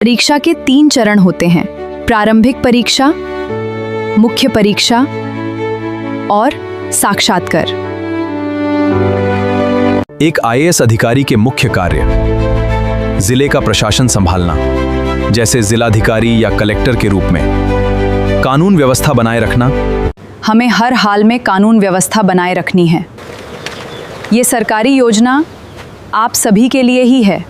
परीक्षा के 3 चरण होते हैं: प्रारंभिक परीक्षा, मुख्य परीक्षा और साक्षात्कार। एक आईएएस अधिकारी के मुख्य कार्य जिले का प्रशासन संभालना, जैसे जिलाधिकारी या कलेक्टर के रूप में। कानून व्यवस्था बनाए रखना। हमें हर हाल में कानून व्यवस्था बनाए रखनी है। ये सरकारी योजना आप सभी के लिए ही है।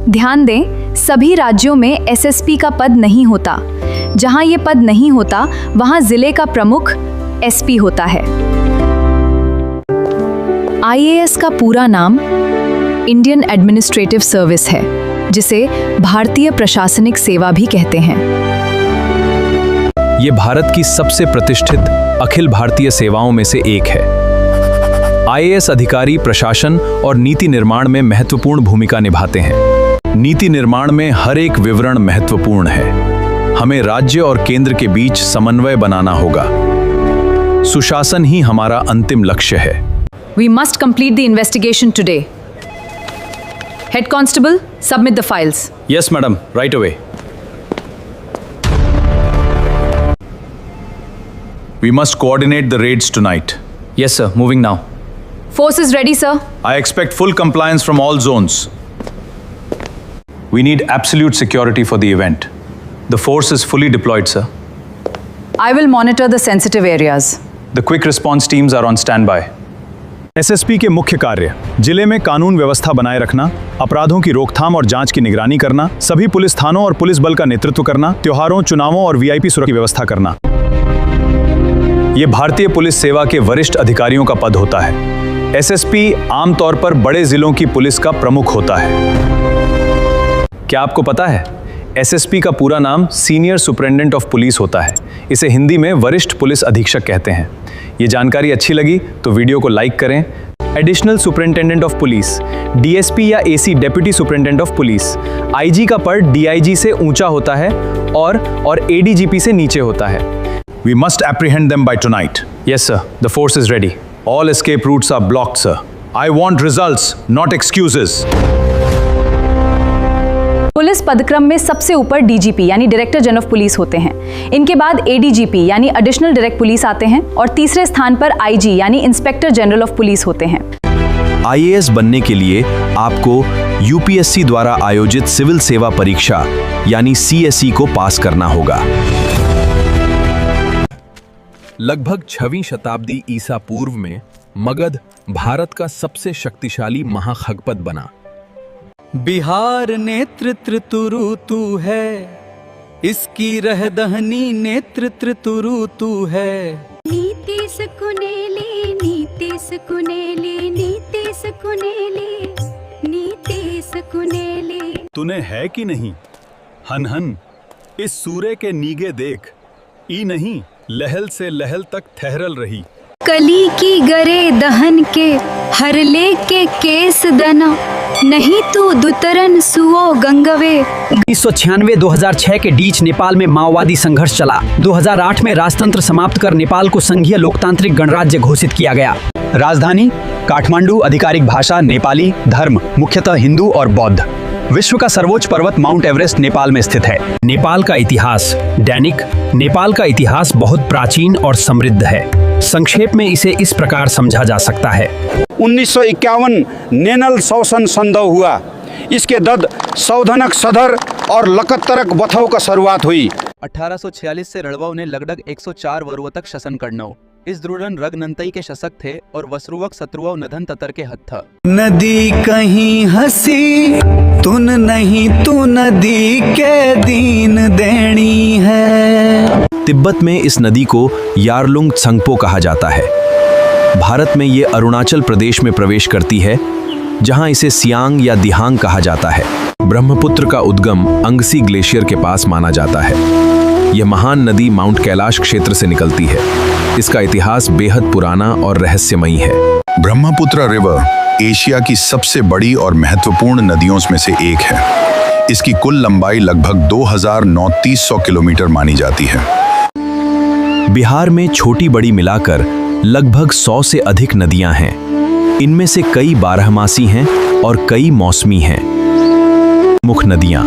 ध्यान दें, सभी राज्यों में एसएसपी का पद नहीं होता। जहां ये पद नहीं होता, वहां जिले का प्रमुख एसपी होता है। आईएएस का पूरा नाम इंडियन एडमिनिस्ट्रेटिव सर्विस है, जिसे भारतीय प्रशासनिक सेवा भी कहते हैं। ये भारत की सबसे प्रतिष्ठित अखिल भारतीय सेवाओं में से एक है। आईएएस अधिकारी प्रशासन और नीति निर्माण में महत्वपूर्ण भूमिका निभाते हैं। नीति निर्माण में हर एक विवरण महत्वपूर्ण है। हमें राज्य और केंद्र के बीच समन्वय बनाना होगा। सुशासन ही हमारा अंतिम लक्ष्य है। We must complete the investigation today. Head Constable, submit the files. Yes, madam. Right away. We must coordinate the raids tonight. Yes, sir. Moving now. Force is ready, sir. I expect full compliance from all zones. We need absolute security for the event. The force is fully deployed, sir. I will monitor the sensitive areas. The quick response teams are on standby. SSP के मुख्य कार्य जिले में कानून व्यवस्था बनाए रखना, अपराधों की रोकथाम और जांच की निगरानी करना, सभी पुलिस थानों और पुलिस बल का नेतृत्व करना, त्योहारों, चुनावों और वीआईपी सुरक्षा की व्यवस्था करना। ये भारतीय पुलिस सेवा के वरिष्ठ अधिकारियों का पद होता है। एसएसपी आमतौर पर बड़े जिलों की पुलिस का प्रमुख होता है। क्या आपको पता है, एसएसपी का पूरा नाम सीनियर सुपरिटेंडेंट ऑफ पुलिस होता है। इसे हिंदी में वरिष्ठ पुलिस अधीक्षक कहते हैं। ये जानकारी अच्छी लगी तो वीडियो को लाइक करें। Additional superintendent of police, DSP या AC deputy superintendent of police. IG का पद डीआईजी से ऊंचा होता है और एडीजीपी से नीचे होता है। We must apprehend them by tonight. Yes, sir. The force is ready. All escape routes are blocked, sir. I want results, not excuses. Police पदक्रम में सबसे ऊपर डीजीपी यानी डायरेक्टर जनरल ऑफ पुलिस होते हैं। इनके बाद एडीजीपी यानी एडिशनल डायरेक्ट पुलिस आते हैं और तीसरे स्थान पर आईजी यानी इंस्पेक्टर जनरल ऑफ पुलिस होते हैं। आईएएस बनने के लिए आपको यूपीएससी द्वारा आयोजित सिविल सेवा परीक्षा यानी सीएसई को पास करना होगा। लगभग 6वीं शताब्दी ईसा पूर्व में मगध भारत का सबसे शक्तिशाली महाखगपत बना। बिहार नेतृत्व तुरु तू है, इसकी रहदहनी नेतृत्व तुरु तू है। नीतीश कुनेली, नीतीश कुनेली, नीतीश कुनेली, नीतीश कुनेली। तूने है कि नहीं हन हन, इस सूर्य के नीगे देख, ई नहीं लहल से लहल तक ठहरल रही। कली की गरे दहन के हरले के केस दना, नहीं तो दुतरन सुओ गंगवे। 1996-2006 के बीच नेपाल में माओवादी संघर्ष चला। 2008 में राजतंत्र समाप्त कर नेपाल को संघीय लोकतांत्रिक गणराज्य घोषित किया गया। राजधानी काठमांडू, आधिकारिक भाषा नेपाली, धर्म मुख्यतः हिंदू और बौद्ध। विश्व का सर्वोच्च पर्वत माउंट एवरेस्ट नेपाल में स्थित है। नेपाल का इतिहास। दैनिक नेपाल का इतिहास बहुत प्राचीन और समृद्ध है। संक्षेप में इसे इस प्रकार समझा जा सकता है। 1951 नेनल शोषण संधव हुआ। इसके दद सौधनक सदर और लकत्तरक बथौ का शुरुआत हुई। 1846 से रणवव ने लगभग 104 वर्षों तक शासन करना। इस द्रुड़न रगनंतई के शासक थे और वसुरुवक शत्रुवव नधन ततर के हथ था। नदी कहीं हंसी तुन नहीं, तू नदी के दीन देनी है। तिब्बत में इस नदी को यारलुंग त्संगपो कहा जाता है। भारत में ये अरुणाचल प्रदेश में प्रवेश करती है, जहां इसे सियांग या दिहांग कहा जाता है। ब्रह्मपुत्र का उद्गम अंगसी ग्लेशियर के पास माना जाता है। यह महान नदी माउंट कैलाश क्षेत्र से निकलती है। इसका इतिहास बेहद पुराना और रहस्यमयी है। ब्रह्मपुत्र रिवर एशिया की सबसे बड़ी और महत्वपूर्ण नदियों में से एक है। इसकी कुल लंबाई लगभग 2900 किलोमीटर मानी जाती है। बिहार में छोटी बड़ी मिलाकर लगभग 100 से अधिक नदियां हैं। इनमें से कई बारहमासी हैं और कई मौसमी हैं। मुख्य नदियां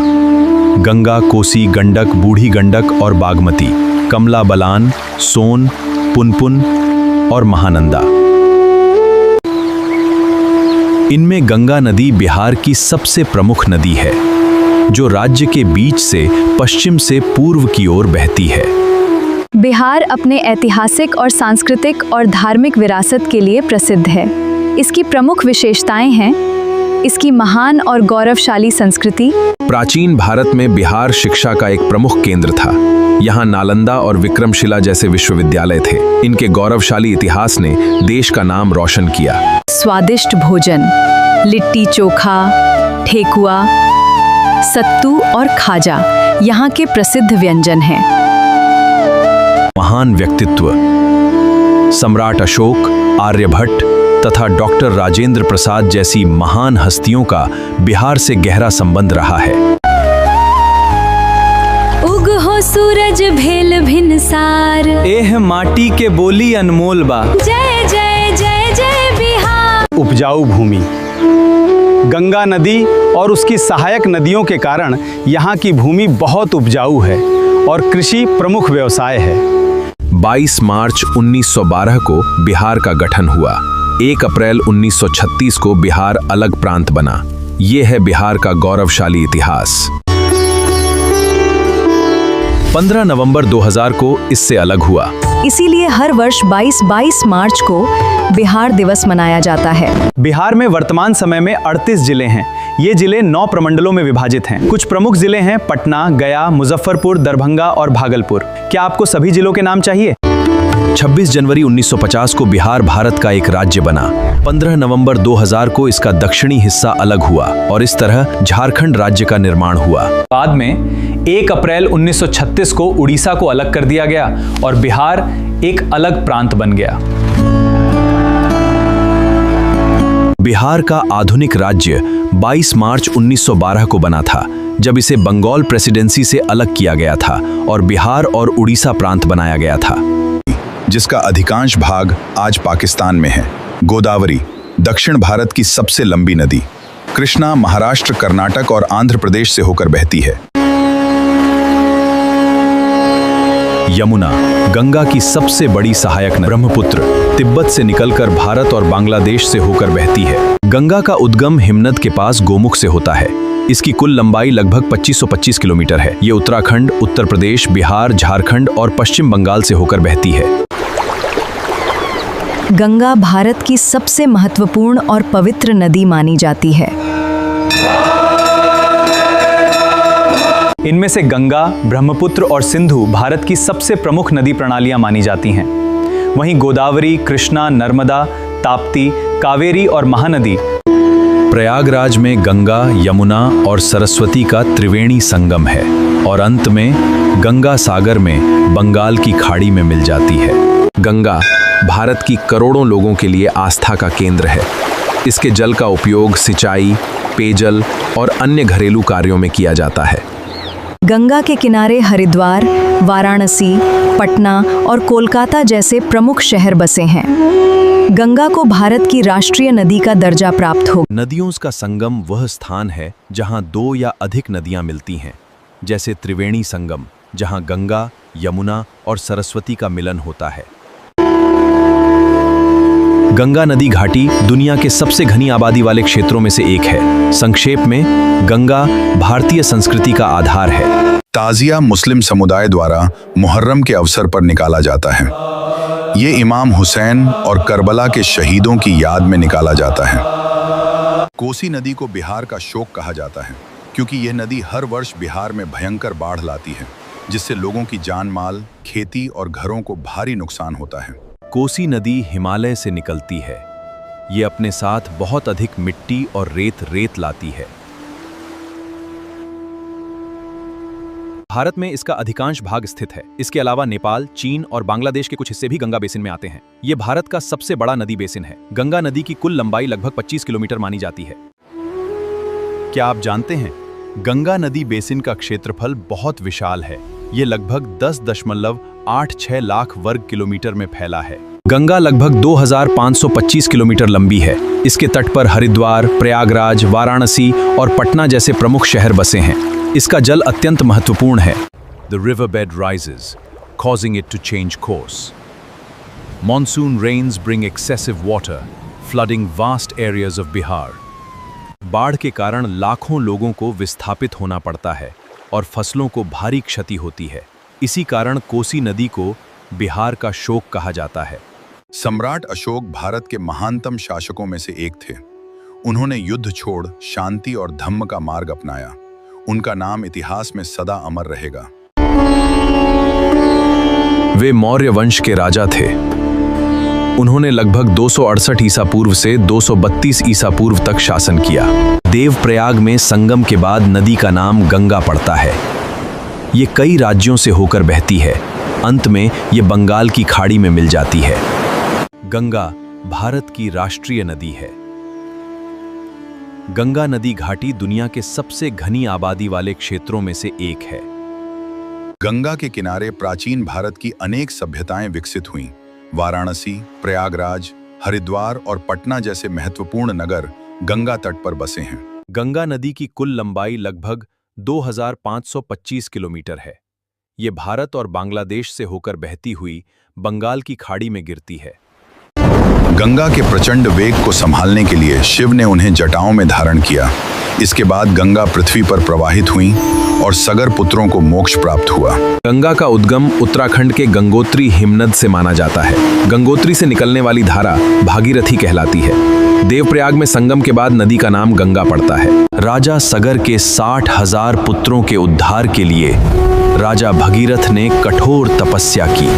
गंगा, कोसी, गंडक, बूढ़ी गंडक और बागमती, कमला बलान, सोन, पुनपुन और महानंदा। इनमें गंगा नदी बिहार की सबसे प्रमुख नदी है, जो राज्य के बीच से पश्चिम से पूर्व की ओर बहती है। बिहार अपने ऐतिहासिक और सांस्कृतिक और धार्मिक विरासत के लिए प्रसिद्ध है। इसकी प्रमुख विशेषताएं हैं इसकी महान और गौरवशाली संस्कृति। प्राचीन भारत में बिहार शिक्षा का एक प्रमुख केंद्र था। यहाँ नालंदा और विक्रमशिला जैसे विश्वविद्यालय थे। इनके गौरवशाली इतिहास ने देश का नाम रोशन किया। स्वादिष्ट भोजन, लिट्टी चोखा, ठेकुआ, सत्तू और खाजा यहाँ के प्रसिद्ध व्यंजन हैं। महान व्यक्तित्व सम्राट अशोक, आर्यभट्ट तथा डॉक्टर राजेंद्र प्रसाद जैसी महान हस्तियों का बिहार से गहरा संबंध रहा है। उग हो सूरज भेल भिनसार, एह माटी के बोली अनमोल बा। जय जय जय जय बिहार। उपजाऊ भूमि, गंगा नदी और उसकी सहायक नदियों के कारण यहाँ की भूमि बहुत उपजाऊ है और कृषि प्रमुख व्यवसाय है। 22 मार्च 1912 को बिहार का गठन हुआ। 1 अप्रैल 1936 को बिहार अलग प्रांत बना। ये है बिहार का गौरवशाली इतिहास। 15 नवंबर 2000 को इससे अलग हुआ। इसीलिए हर वर्ष 22 मार्च को बिहार दिवस मनाया जाता है। बिहार में वर्तमान समय में 38 जिले हैं। ये जिले 9 प्रमंडलों में विभाजित हैं। कुछ प्रमुख जिले हैं पटना, गया, मुजफ्फरपुर, दरभंगा और भागलपुर। क्या आपको सभी जिलों के नाम चाहिए? 26 जनवरी 1950 को बिहार भारत का एक राज्य बना। 15 नवंबर 2000 को इसका दक्षिणी हिस्सा अलग हुआ और इस तरह झारखंड राज्य का निर्माण हुआ। बाद में 1 अप्रैल 1936 को उड़ीसा को अलग कर दिया गया और बिहार एक अलग प्रांत बन गया। बिहार का आधुनिक राज्य 22 मार्च 1912 को बना था, जब इसे बंगाल प्रेसिडेंसी से अलग किया गया था और बिहार और उड़ीसा प्रांत बनाया गया था, जिसका अधिकांश भाग आज पाकिस्तान में है। गोदावरी दक्षिण भारत की सबसे लंबी नदी। कृष्णा महाराष्ट्र, कर्नाटक और आंध्र प्रदेश से होकर बहती है। यमुना गंगा की सबसे बड़ी सहायक नदी। ब्रह्मपुत्र तिब्बत से निकलकर भारत और बांग्लादेश से होकर बहती है। गंगा का उद्गम हिमनद के पास गोमुख से होता है। इसकी कुल लंबाई लगभग 2525 किलोमीटर है। ये उत्तराखंड, उत्तर प्रदेश, बिहार, झारखंड और पश्चिम बंगाल से होकर बहती है। गंगा भारत की सबसे महत्वपूर्ण और पवित्र नदी मानी जाती है। इनमें से गंगा, ब्रह्मपुत्र और सिंधु भारत की सबसे प्रमुख नदी प्रणालियां मानी जाती हैं। वहीं गोदावरी, कृष्णा, नर्मदा, ताप्ती, कावेरी और महानदी। प्रयागराज में गंगा, यमुना और सरस्वती का त्रिवेणी संगम है और अंत में गंगा सागर में बंगाल की खाड़ी में मिल जाती है। गंगा भारत की करोड़ों लोगों के लिए आस्था का केंद्र है। इसके जल का उपयोग सिंचाई, पेयजल और अन्य घरेलू कार्यों में किया जाता है। गंगा के किनारे हरिद्वार, वाराणसी, पटना और कोलकाता जैसे प्रमुख शहर बसे हैं। गंगा को भारत की राष्ट्रीय नदी का दर्जा प्राप्त हो। नदियों का संगम वह स्थान है जहां 2 या अधिक नदियां मिलती हैं, जैसे त्रिवेणी संगम, जहां गंगा, यमुना और सरस्वती का मिलन होता है। गंगा नदी घाटी दुनिया के सबसे घनी आबादी वाले क्षेत्रों में से एक है। संक्षेप में, गंगा भारतीय संस्कृति का आधार है। ताजिया मुस्लिम समुदाय द्वारा मुहर्रम के अवसर पर निकाला जाता है। ये इमाम हुसैन और करबला के शहीदों की याद में निकाला जाता है। कोसी नदी को बिहार का शोक कहा जाता है, क्योंकि यह नदी हर वर्ष बिहार में भयंकर बाढ़ लाती है, जिससे लोगों की जान माल, खेती और घरों को भारी नुकसान होता है। कोसी नदी हिमालय से निकलती है। ये अपने साथ बहुत अधिक मिट्टी और रेत लाती है। भारत में इसका अधिकांश भाग स्थित है। इसके अलावा नेपाल, चीन और बांग्लादेश के कुछ हिस्से भी गंगा बेसिन में आते हैं। ये भारत का सबसे बड़ा नदी बेसिन है। गंगा नदी की कुल लंबाई लगभग 25 किलोमीटर मानी जाती है। क्या आप जानते हैं, गंगा नदी बेसिन का क्षेत्रफल बहुत विशाल है। ये लगभग 10.86 लाख वर्ग किलोमीटर में फैला है। गंगा लगभग 2525 किलोमीटर लंबी है। इसके तट पर हरिद्वार, प्रयागराज, वाराणसी और पटना जैसे प्रमुख शहर बसे हैं। इसका जल अत्यंत महत्वपूर्ण है। The riverbed rises, causing it to change course. Monsoon rains bring excessive water, flooding vast areas of Bihar. बाढ़ के कारण लाखों लोगों को विस्थापित होना पड़ता है और फसलों को भारी क्षति होती है। इसी कारण कोसी नदी को बिहार का शोक कहा जाता है। सम्राट अशोक भारत के महानतम शासकों में से एक थे। उन्होंने युद्ध छोड़ शांति और धम्म का मार्ग अपनाया। उनका नाम इतिहास में सदा अमर रहेगा। वे मौर्य वंश के राजा थे। उन्होंने लगभग 268 ईसा पूर्व से 232 ईसा पूर्व तक शासन किया। देवप्रयाग में संगम के बाद नदी का नाम गंगा पड़ता है। ये कई राज्यों से होकर बहती है। अंत में ये बंगाल की खाड़ी में मिल जाती है। गंगा भारत की राष्ट्रीय नदी है। गंगा नदी घाटी दुनिया के सबसे घनी आबादी वाले क्षेत्रों में से एक है। गंगा के किनारे प्राचीन भारत की अनेक सभ्यताएं विकसित हुईं। वाराणसी, प्रयागराज, हरिद्वार और पटना जैसे महत्वपूर्ण नगर गंगा तट पर बसे हैं। गंगा नदी की कुल लंबाई लगभग 2525 किलोमीटर है। ये भारत और बांग्लादेश से होकर बहती हुई बंगाल की खाड़ी में गिरती है। गंगा के प्रचंड वेग को संभालने के लिए शिव ने उन्हें जटाओं में धारण किया। इसके बाद गंगा पृथ्वी पर प्रवाहित हुई और सगर पुत्रों को मोक्ष प्राप्त हुआ। गंगा का उद्गम उत्तराखंड के गंगोत्री हिमनद से माना जाता है। गंगोत्री से निकलने वाली धारा भागीरथी कहलाती है। देवप्रयाग में संगम के बाद नदी का नाम गंगा पड़ता है। राजा सगर के 60,000 पुत्रों के उद्धार के लिए राजा भगीरथ ने कठोर तपस्या की।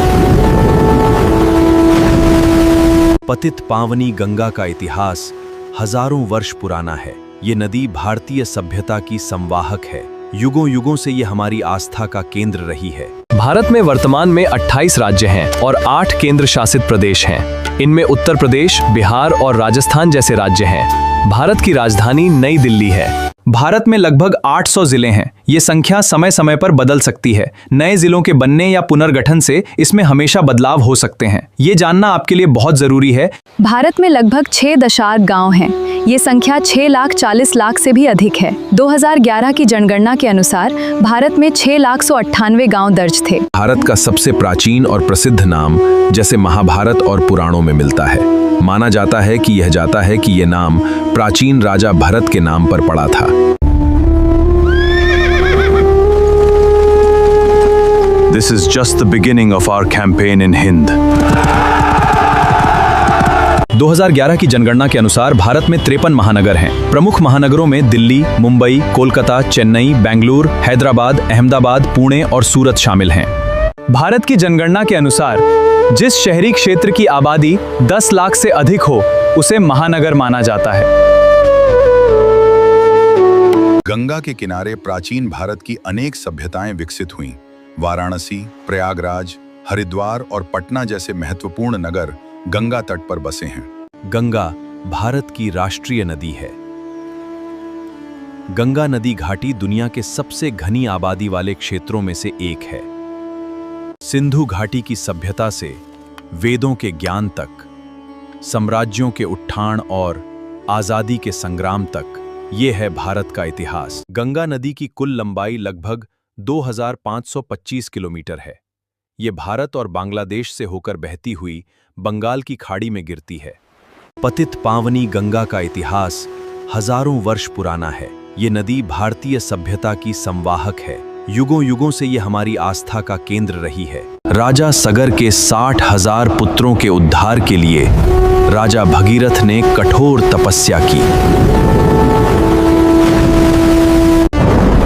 पतित पावनी गंगा का इतिहास हजारों वर्ष पुराना है। ये नदी भारतीय सभ्यता की संवाहक है। युगों युगों से ये हमारी आस्था का केंद्र रही है। भारत में वर्तमान में 28 राज्य हैं और 8 केंद्र शासित प्रदेश हैं। इनमें उत्तर प्रदेश, बिहार और राजस्थान जैसे राज्य हैं। भारत की राजधानी नई दिल्ली है। भारत में लगभग 800 जिले हैं। ये संख्या समय समय पर बदल सकती है। नए जिलों के बनने या पुनर्गठन से इसमें हमेशा बदलाव हो सकते हैं। ये जानना आपके लिए बहुत जरूरी है। भारत में लगभग 6 गांव हैं। ये संख्या 6,40,00,000 से भी अधिक है। 2011 की जनगणना के अनुसार भारत में 6,98,000 गांव दर्ज थे। भारत का सबसे प्राचीन और प्रसिद्ध नाम जैसे महाभारत और पुराणों में मिलता है। माना जाता है कि ये नाम प्राचीन राजा भरत के नाम पर पड़ा था। This is just the beginning of our campaign in Hind. 2011 की जनगणना के अनुसार भारत में 53 महानगर हैं। प्रमुख महानगरों में दिल्ली, मुंबई, कोलकाता, चेन्नई, बेंगलुरु, हैदराबाद, अहमदाबाद, पुणे और सूरत शामिल हैं। भारत की जनगणना के अनुसार जिस शहरी क्षेत्र की आबादी 10 लाख से अधिक हो उसे महानगर माना जाता है। गंगा के किनारे प्राचीन भारत की अनेक सभ्यताएं विकसित हुईं। वाराणसी, प्रयागराज, हरिद्वार और पटना जैसे महत्वपूर्ण नगर गंगा तट पर बसे हैं। गंगा भारत की राष्ट्रीय नदी है। गंगा नदी घाटी दुनिया के सबसे घनी आबादी वाले क्षेत्रों में से एक है। सिंधु घाटी की सभ्यता से वेदों के ज्ञान तक, साम्राज्यों के उत्थान और आजादी के संग्राम तक, ये है भारत का इतिहास। गंगा नदी की कुल लंबाई लगभग 2525 किलोमीटर है। ये भारत और बांग्लादेश से होकर बहती हुई बंगाल की खाड़ी में गिरती है। पतित पावनी गंगा का इतिहास हजारों वर्ष पुराना है। ये नदी भारतीय सभ्यता की संवाहक है। युगों युगों से ये हमारी आस्था का केंद्र रही है। राजा सगर के 60,000 पुत्रों के उद्धार के लिए राजा भगीरथ ने कठोर तपस्या की।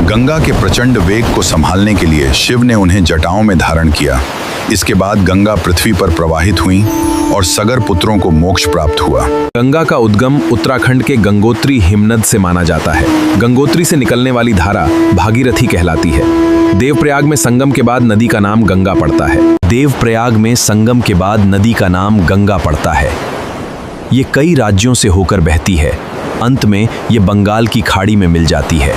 गंगा के प्रचंड वेग को संभालने के लिए शिव ने उन्हें जटाओं में धारण किया। इसके बाद गंगा पृथ्वी पर प्रवाहित हुई और सगर पुत्रों को मोक्ष प्राप्त हुआ। गंगा का उद्गम उत्तराखंड के गंगोत्री हिमनद से माना जाता है। गंगोत्री से निकलने वाली धारा भागीरथी कहलाती है। देवप्रयाग में संगम के बाद नदी का नाम गंगा पड़ता है। देवप्रयाग में संगम के बाद नदी का नाम गंगा पड़ता है। ये कई राज्यों से होकर बहती है। अंत में ये बंगाल की खाड़ी में मिल जाती है।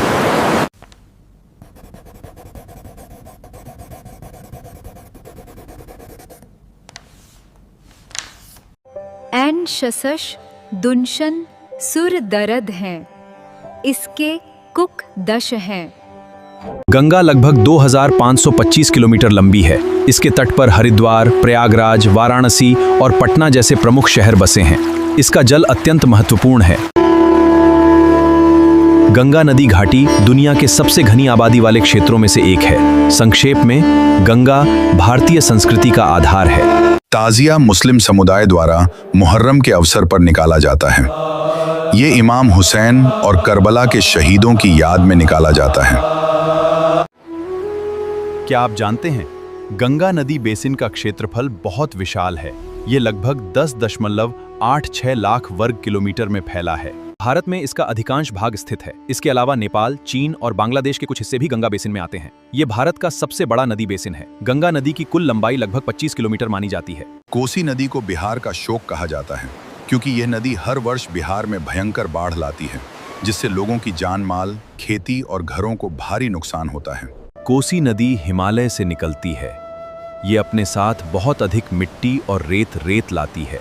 ऐन शसश दुनशन सुर दरद हैं, इसके कुक दश हैं। गंगा लगभग 2525 किलोमीटर लंबी है। इसके तट पर हरिद्वार, प्रयागराज, वाराणसी और पटना जैसे प्रमुख शहर बसे हैं। इसका जल अत्यंत महत्वपूर्ण है। गंगा नदी घाटी दुनिया के सबसे घनी आबादी वाले क्षेत्रों में से एक है। संक्षेप में, गंगा भारतीय संस्कृति का आधार है। ताजिया मुस्लिम समुदाय द्वारा मुहर्रम के अवसर पर निकाला जाता है। ये इमाम हुसैन और करबला के शहीदों की याद में निकाला जाता है। क्या आप जानते हैं, गंगा नदी बेसिन का क्षेत्रफल बहुत विशाल है। ये लगभग 10.86 लाख वर्ग किलोमीटर में फैला है। भारत में इसका अधिकांश भाग स्थित है। इसके अलावा नेपाल, चीन और बांग्लादेश के कुछ हिस्से भी गंगा बेसिन में आते हैं। ये भारत का सबसे बड़ा नदी बेसिन है। गंगा नदी की कुल लंबाई लगभग 25 किलोमीटर मानी जाती है। कोसी नदी को बिहार का शोक कहा जाता है, क्योंकि यह नदी हर वर्ष बिहार में भयंकर बाढ़ लाती है, जिससे लोगों की जान माल, खेती और घरों को भारी नुकसान होता है। कोसी नदी हिमालय से निकलती है। ये अपने साथ बहुत अधिक मिट्टी और रेत लाती है।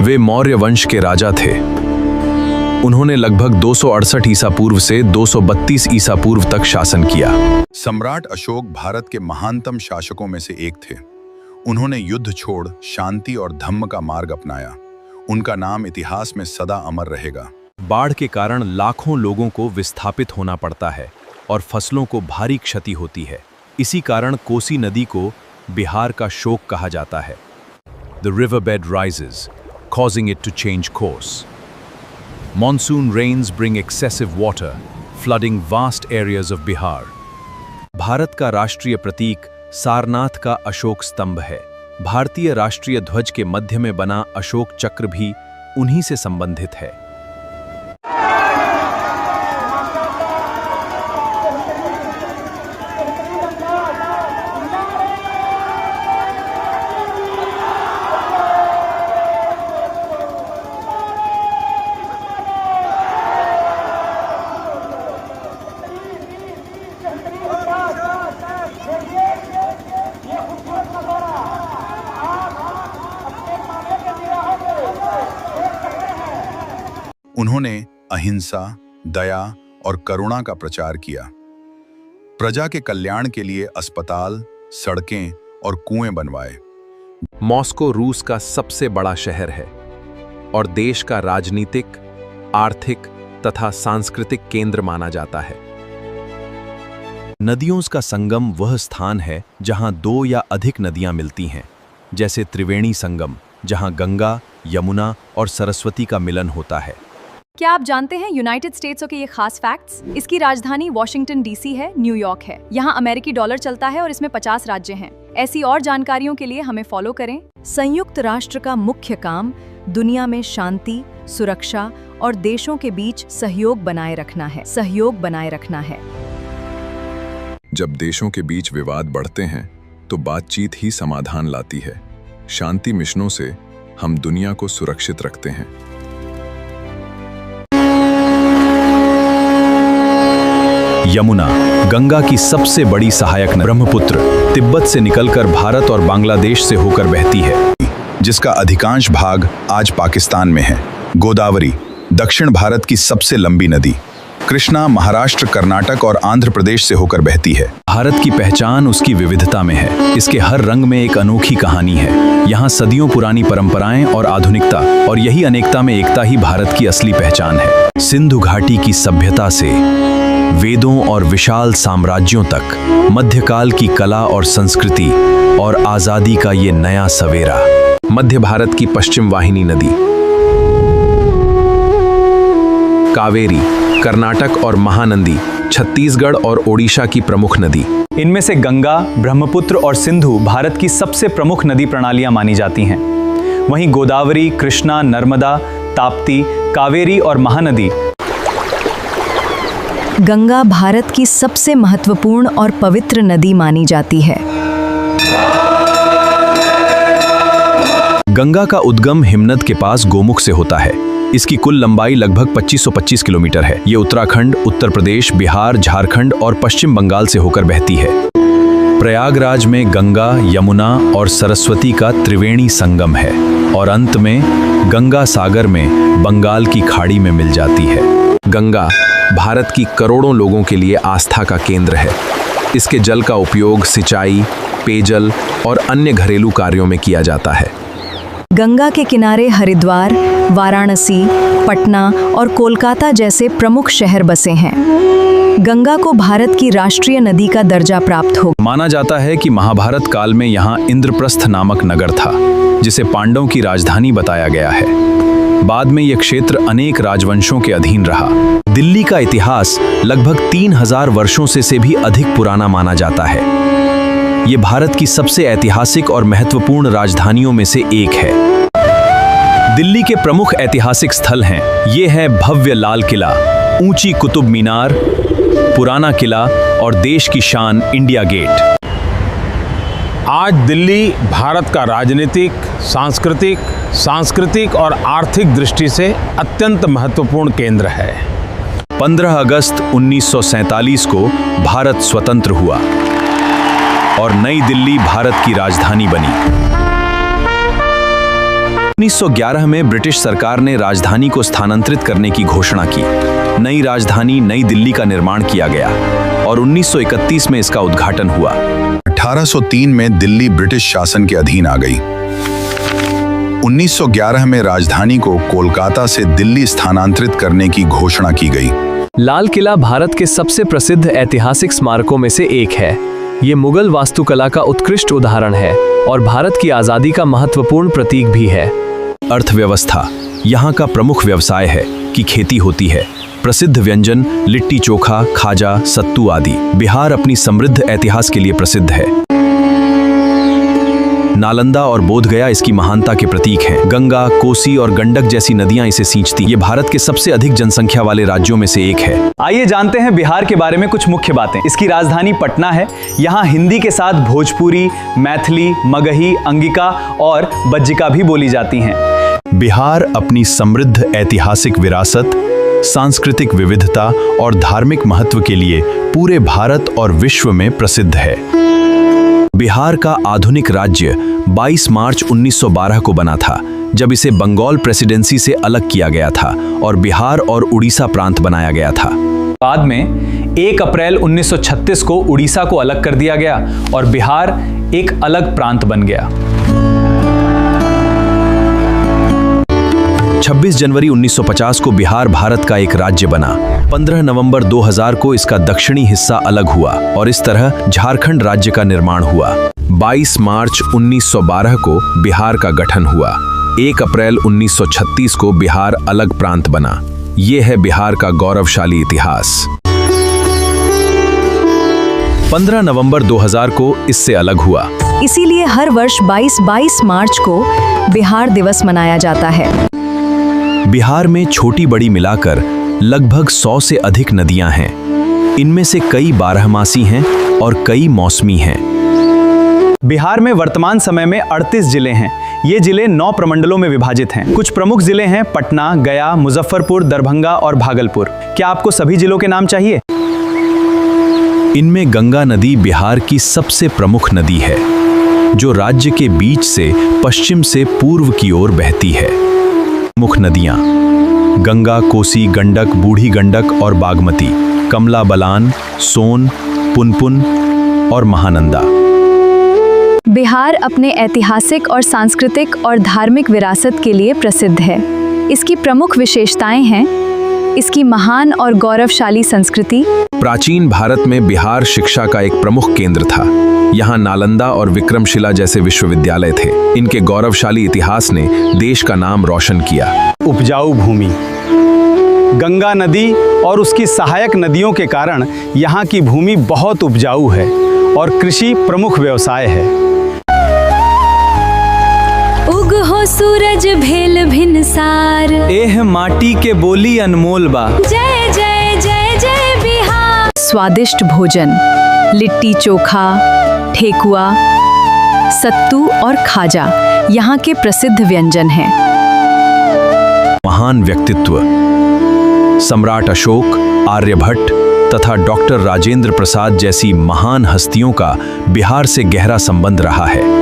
वे मौर्य वंश के राजा थे। उन्होंने लगभग 268 ईसा पूर्व से 232 ईसा पूर्व तक शासन किया। सम्राट अशोक भारत के महानतम शासकों में से एक थे। उन्होंने युद्ध छोड़ शांति और धम्म का मार्ग अपनाया। उनका नाम इतिहास में सदा अमर रहेगा। बाढ़ के कारण लाखों लोगों को विस्थापित होना पड़ता है और फसलों को भारी क्षति होती है। इसी कारण कोसी नदी को बिहार का शोक कहा जाता है। The riverbed rises, causing it to change course. Monsoon rains bring excessive water, flooding vast areas of Bihar. Bharat का राष्ट्रीय प्रतीक सारनाथ का अशोक स्तंभ है। भारतीय राष्ट्रीय ध्वज के मध्य में बना अशोक चक्र भी उन्हीं से संबंधित है। उन्होंने अहिंसा, दया और करुणा का प्रचार किया। प्रजा के कल्याण के लिए अस्पताल, सड़कें और कुएं बनवाए। मॉस्को रूस का सबसे बड़ा शहर है और देश का राजनीतिक, आर्थिक तथा सांस्कृतिक केंद्र माना जाता है। नदियों का संगम वह स्थान है जहां 2 या अधिक नदियां मिलती हैं, जैसे त्रिवेणी संगम, जहां गंगा, यमुना और सरस्वती का मिलन होता है। क्या आप जानते हैं यूनाइटेड स्टेट्सों के ये खास फैक्ट्स? इसकी राजधानी वॉशिंगटन डीसी है, न्यूयॉर्क है। यहाँ अमेरिकी डॉलर चलता है और इसमें 50 राज्य हैं। ऐसी और जानकारियों के लिए हमें फॉलो करें। संयुक्त राष्ट्र का मुख्य काम दुनिया में शांति, सुरक्षा और देशों के बीच सहयोग बनाए रखना है। जब देशों के बीच विवाद बढ़ते हैं तो बातचीत ही समाधान लाती है। शांति मिशनों से हम दुनिया को सुरक्षित रखते हैं। यमुना, गंगा की सबसे बड़ी सहायक नदी। ब्रह्मपुत्र तिब्बत से निकलकर भारत और बांग्लादेश से होकर बहती है, जिसका अधिकांश भाग आज पाकिस्तान में है। गोदावरी, दक्षिण भारत की सबसे लंबी नदी। कृष्णा महाराष्ट्र, कर्नाटक और आंध्र प्रदेश से होकर बहती है। भारत की पहचान उसकी विविधता में है। इसके हर रंग में एक अनोखी कहानी है। यहाँ सदियों पुरानी परंपराएं और आधुनिकता, और यही अनेकता में एकता ही भारत की असली पहचान है। सिंधु घाटी की सभ्यता से वेदों और विशाल साम्राज्यों तक, मध्यकाल की कला और संस्कृति और आजादी का ये नया सवेरा। मध्य भारत की पश्चिम वाहिनी नदी कावेरी, कर्नाटक और महानंदी छत्तीसगढ़ और ओडिशा की प्रमुख नदी। इनमें से गंगा, ब्रह्मपुत्र और सिंधु भारत की सबसे प्रमुख नदी प्रणालियां मानी जाती हैं। वहीं गोदावरी, कृष्णा, नर्मदा, ताप्ती, कावेरी और महानदी गंगा भारत की सबसे महत्वपूर्ण और पवित्र नदी मानी जाती है। गंगा का उद्गम हिमनद के पास गोमुख से होता है। इसकी कुल लंबाई लगभग 2525 किलोमीटर है। ये उत्तराखंड, उत्तर प्रदेश, बिहार, झारखंड और पश्चिम बंगाल से होकर बहती है। प्रयागराज में गंगा, यमुना और सरस्वती का त्रिवेणी संगम है और अंत में गंगा सागर में बंगाल की खाड़ी में मिल जाती है। गंगा भारत की करोड़ों लोगों के लिए आस्था का केंद्र है। इसके जल का उपयोग सिंचाई, पेयजल और अन्य घरेलू कार्यों में किया जाता है। गंगा के किनारे हरिद्वार, वाराणसी, पटना और कोलकाता जैसे प्रमुख शहर बसे हैं। गंगा को भारत की राष्ट्रीय नदी का दर्जा प्राप्त हो। माना जाता है कि महाभारत काल में यहाँ इंद्रप्रस्थ नामक नगर था, जिसे पांडवों की राजधानी बताया गया है। बाद में यह क्षेत्र अनेक राजवंशों के अधीन रहा। दिल्ली का इतिहास लगभग 3000 वर्षों से भी अधिक पुराना माना जाता है। ये भारत की सबसे ऐतिहासिक और महत्वपूर्ण राजधानियों में से एक है। दिल्ली के प्रमुख ऐतिहासिक स्थल हैं। ये है भव्य लाल किला, ऊंची कुतुब मीनार, पुराना किला और देश की शान इंडिया गेट। आज दिल्ली भारत का राजनीतिक, सांस्कृतिक और आर्थिक दृष्टि से अत्यंत महत्वपूर्ण केंद्र है। 15 अगस्त 1947 को भारत स्वतंत्र हुआ और नई दिल्ली भारत की राजधानी बनी। 1911 में ब्रिटिश सरकार ने राजधानी को स्थानांतरित करने की घोषणा की। नई राजधानी नई दिल्ली का निर्माण किया गया और 1931 में इसका उद्घाटन हुआ। 1803 में दिल्ली ब्रिटिश शासन के अधीन आ गई। 1911 में राजधानी को कोलकाता से दिल्ली स्थानांतरित करने की घोषणा की गई। लाल किला भारत के सबसे प्रसिद्ध ऐतिहासिक स्मारकों में से एक है। ये मुगल वास्तुकला का उत्कृष्ट उदाहरण है और भारत की आज़ादी का महत्वपूर्ण प्रतीक भी है। अर्थव्यवस्था यहाँ का प्रमुख व्यवसाय है कि खेती होती है। प्रसिद्ध व्यंजन लिट्टी चोखा, खाजा, सत्तू आदि। बिहार अपनी समृद्ध इतिहास के लिए प्रसिद्ध है। नालंदा और बोधगया इसकी महानता के प्रतीक हैं। गंगा, कोसी और गंडक जैसी नदियां इसे सींचती। ये भारत के सबसे अधिक जनसंख्या वाले राज्यों में से एक है। आइए जानते हैं बिहार के बारे में कुछ मुख्य बातें। इसकी राजधानी पटना है। यहाँ हिंदी के साथ भोजपुरी, मैथिली, मगही, अंगिका और बज्जिका भी बोली जाती हैं। बिहार अपनी समृद्ध ऐतिहासिक विरासत, सांस्कृतिक विविधता और धार्मिक महत्व के लिए पूरे भारत और विश्व में प्रसिद्ध है। बिहार का आधुनिक राज्य 22 मार्च 1912 को बना था, जब इसे बंगाल प्रेसिडेंसी से अलग किया गया था और बिहार और उड़ीसा प्रांत बनाया गया था। बाद में 1 अप्रैल 1936 को उड़ीसा को अलग कर दिया गया और बिहार एक अलग प्रांत बन गया। 26 जनवरी 1950 को बिहार भारत का एक राज्य बना। 15 नवंबर 2000 को इसका दक्षिणी हिस्सा अलग हुआ और इस तरह झारखंड राज्य का निर्माण हुआ। 22 मार्च 1912 को बिहार का गठन हुआ। 1 अप्रैल 1936 को बिहार अलग प्रांत बना। ये है बिहार का गौरवशाली इतिहास। 15 नवंबर 2000 को इससे अलग हुआ। इसीलिए हर वर्ष 22 मार्च को बिहार दिवस मनाया जाता है। बिहार में छोटी बड़ी मिलाकर लगभग 100 से अधिक नदियां हैं। इनमें से कई बारहमासी हैं और कई मौसमी हैं। बिहार में वर्तमान समय में 38 जिले हैं। ये जिले 9 प्रमंडलों में विभाजित हैं। कुछ प्रमुख जिले हैं पटना, गया, मुजफ्फरपुर, दरभंगा और भागलपुर। क्या आपको सभी जिलों के नाम चाहिए? इनमें गंगा नदी बिहार की सबसे प्रमुख नदी है, जो राज्य के बीच से पश्चिम से पूर्व की ओर बहती है। मुख्य नदियां गंगा, कोसी, गंडक, बूढ़ी गंडक और बागमती, कमला बलान, सोन, पुनपुन और महानंदा। बिहार अपने ऐतिहासिक और सांस्कृतिक और धार्मिक विरासत के लिए प्रसिद्ध है। इसकी प्रमुख विशेषताएं हैं इसकी महान और गौरवशाली संस्कृति। प्राचीन भारत में बिहार शिक्षा का एक प्रमुख केंद्र था। यहाँ नालंदा और विक्रमशिला जैसे विश्वविद्यालय थे। इनके गौरवशाली इतिहास ने देश का नाम रोशन किया। उपजाऊ भूमि, गंगा नदी और उसकी सहायक नदियों के कारण यहाँ की भूमि बहुत उपजाऊ है और कृषि प्रमुख व्यवसाय है। उग हो सूरज भेल भिनसार, एह माटी के बोली अनमोल बा। जय जय जय जय बिहार। स्वादिष्ट भोजन, लिट्टी चोखा, ठेकुआ, सत्तू और खाजा यहाँ के प्रसिद्ध व्यंजन हैं। महान व्यक्तित्व सम्राट अशोक, आर्यभट्ट, तथा डॉक्टर राजेंद्र प्रसाद जैसी महान हस्तियों का बिहार से गहरा संबंध रहा है।